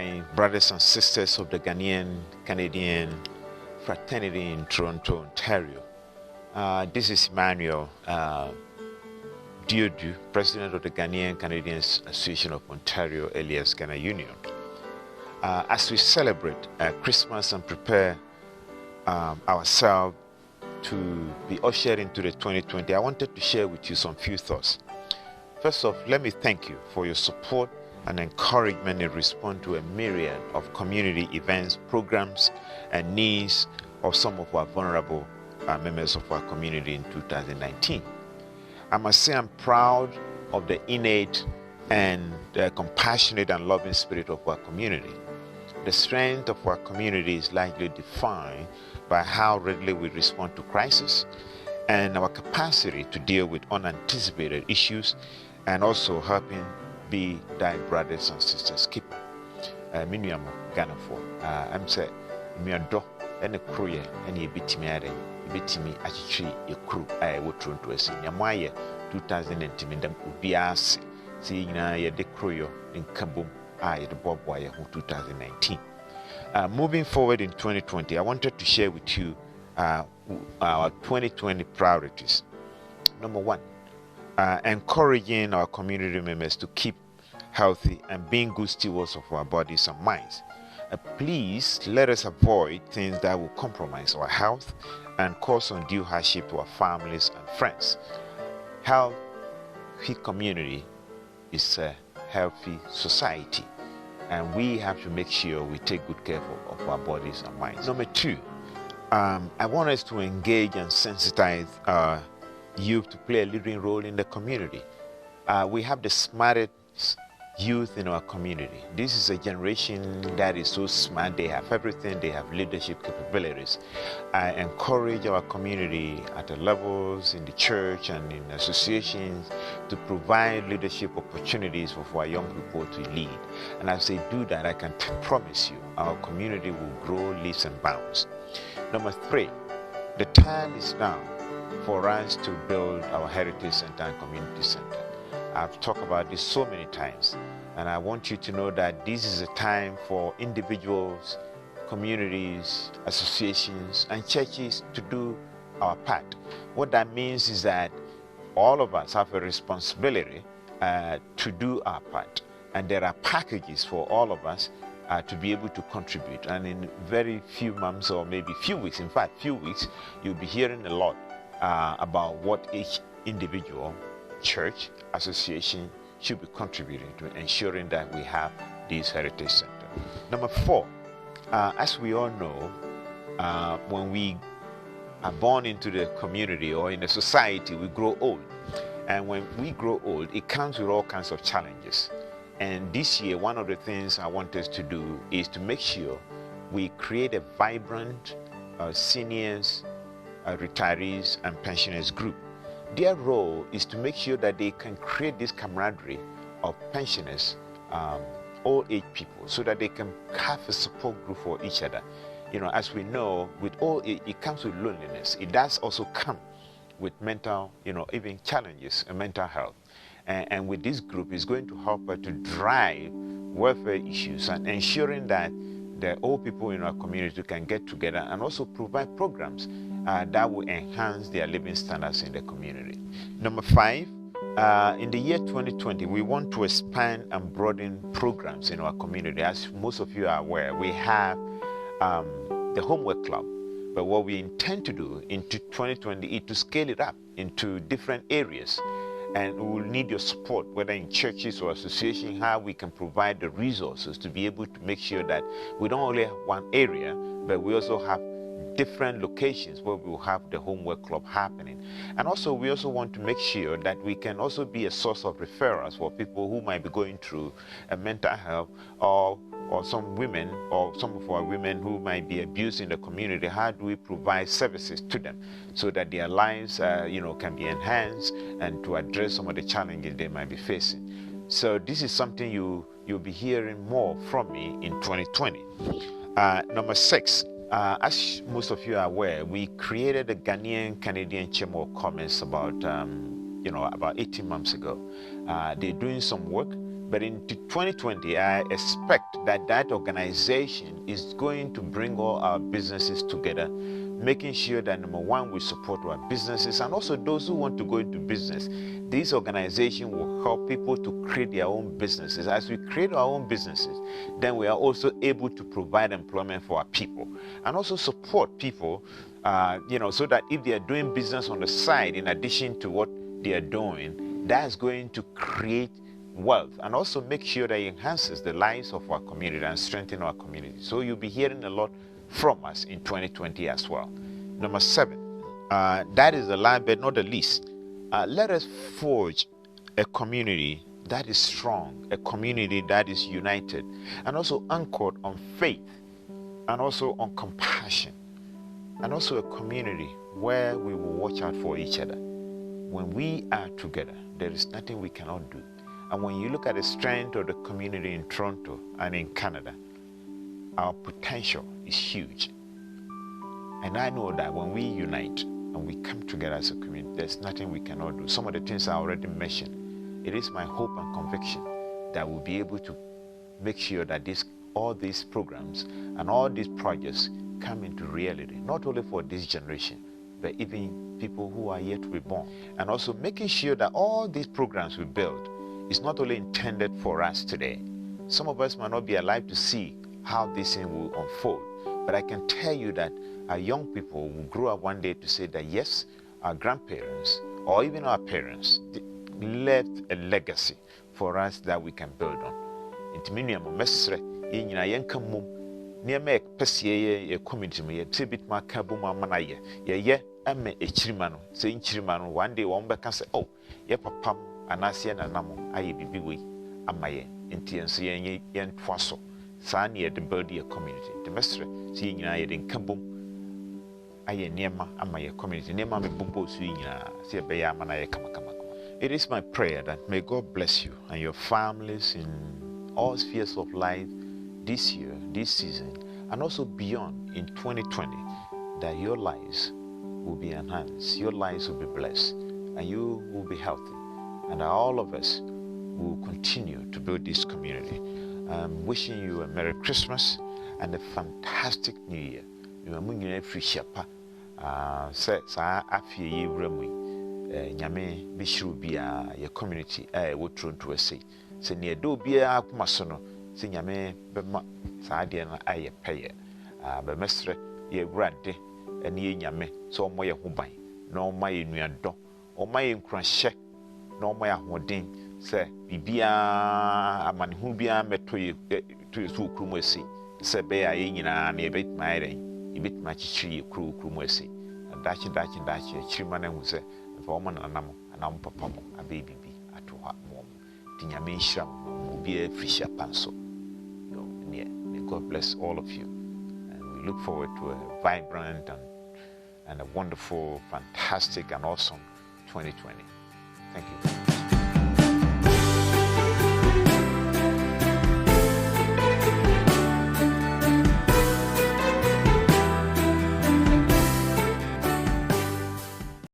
my brothers and sisters of the Ghanaian Canadian fraternity in Toronto, Ontario. This is Emmanuel Diodu, President of the Ghanaian Canadian Association of Ontario, alias Ghana Union. As we celebrate Christmas and prepare ourselves to be ushered into the 2020, I wanted to share with you some few thoughts. First off, let me thank you for your support and encouragement in response to a myriad of community events, programs, and needs of some of our vulnerable members of our community in 2019. I must say I'm proud of the innate and compassionate and loving spirit of our community. The strength of our community is likely defined by how readily we respond to crisis and our capacity to deal with unanticipated issues, and also helping be thy brothers and sisters keeper. Minuamo Ghana for I'm say miado ene kroye ene ebitimi are ebitimi achichiri ekru a wotro nto asi nyamaye 2010 ndam obiase si nyina ye de kroyo nkabom a ye de bobo ye 2019. Moving forward in 2020, I wanted to share with you our 2020 priorities. Number one, encouraging our community members to keep healthy and being good stewards of our bodies and minds. Please let us avoid things that will compromise our health and cause undue hardship to our families and friends. Healthy community is a healthy society, and we have to make sure we take good care of our bodies and minds. Number two, I want us to engage and sensitize youth to play a leading role in the community. We have the smartest youth in our community. This is a generation that is so smart. They have everything. They have leadership capabilities. I encourage our community at the levels in the church and in associations to provide leadership opportunities for our young people to lead. And as they do that, I can promise you our community will grow leaps and bounds. Number three, the time is now for us to build our heritage center and community center. I've talked about this so many times, and I want you to know that this is a time for individuals, communities, associations, and churches to do our part. What that means is that all of us have a responsibility to do our part, and there are packages for all of us to be able to contribute. And in very few months, or maybe few weeks, in fact few weeks, you'll be hearing a lot about what each individual, church, association should be contributing to ensuring that we have this heritage center. Number four, as we all know, when we are born into the community or in a society, we grow old. And when we grow old, it comes with all kinds of challenges. And this year, one of the things I want us to do is to make sure we create a vibrant seniors, retirees, and pensioners group. Their role is to make sure that they can create this camaraderie of pensioners, old age people, so that they can have a support group for each other. You know, as we know, with old age, it comes with loneliness. It does also come with mental, even challenges and mental health. And with this group, it's going to help us to drive welfare issues and ensuring that the old people in our community can get together and also provide programs that will enhance their living standards in the community. Number five, in the year 2020, we want to expand and broaden programs in our community. As most of you are aware, we have the Homework Club. But what we intend to do into 2020 is to scale it up into different areas. And we will need your support, whether in churches or associations, how we can provide the resources to be able to make sure that we don't only have one area, but we also have different locations where we will have the Homework Club happening. And also, we also want to make sure that we can also be a source of referrals for people who might be going through a mental health, or some women, or some of our women who might be abused in the community. How do we provide services to them so that their lives can be enhanced and to address some of the challenges they might be facing? So this is something you'll be hearing more from me in 2020. Number six, as most of you are aware, we created the Ghanaian Canadian Chamber of Commerce about 18 months ago. They're doing some work. But in 2020, I expect that that organization is going to bring all our businesses together, making sure that, number one, we support our businesses, and also those who want to go into business. This organization will help people to create their own businesses. As we create our own businesses, then we are also able to provide employment for our people and also support people, so that if they are doing business on the side, in addition to what they are doing, that's going to create wealth and also make sure that it enhances the lives of our community and strengthen our community. So you'll be hearing a lot from us in 2020 as well. Number 7, that is the last but not the least. Let us forge a community that is strong, a community that is united, and also anchored on faith, and also on compassion, and also a community where we will watch out for each other. When we are together, there is nothing we cannot do. And when you look at the strength of the community in Toronto and in Canada, our potential is huge. And I know that when we unite and we come together as a community, there's nothing we cannot do. Some of the things I already mentioned. It is my hope and conviction that we'll be able to make sure that all these programs and all these projects come into reality, not only for this generation, but even people who are yet to be born. And also making sure that all these programs we build is not only intended for us today. Some of us might not be alive to see how this thing will unfold, but I can tell you that our young people will grow up one day to say that yes, our grandparents or even our parents left a legacy for us that we can build on. Niame pesie ye community me ye tibit ma kabu ma mana ye ame echirimano se inchirimano one day won beka say oh ye papam anase na namo aye bibi we amaye enti enso ye ntwaso saa ne ye de build ye community the mestre se nyina ye de kabum aye niema amaye community niema me bombo su nyina se be ya mana ye kama. It is my prayer that may God bless you and your families in all spheres of life this year, this season, and also beyond in 2020, that your lives will be enhanced, your lives will be blessed, and you will be healthy, and that all of us will continue to build this community. I'm wishing you a Merry Christmas and a fantastic New Year. Nyame bishiru bia ye community wo Toronto ase se ne do bia akoma so no se nyame bema saa de na aye peye ba mesre ye wrade ene ye nyame so omo ye ho ban na omo ye nuado omo ye nkurahye na omo ya hoden se bibia amanhu bia meto ye to so krumu ase se be ya ye nyina na ye bet ma chichiri ye krumu ase dachi chirima na hu se for woman and I'm papa, a baby, at home. Tinyame Shram will be a fisher panso. May God bless all of you. And we look forward to a vibrant and a wonderful, fantastic, and awesome 2020. Thank you.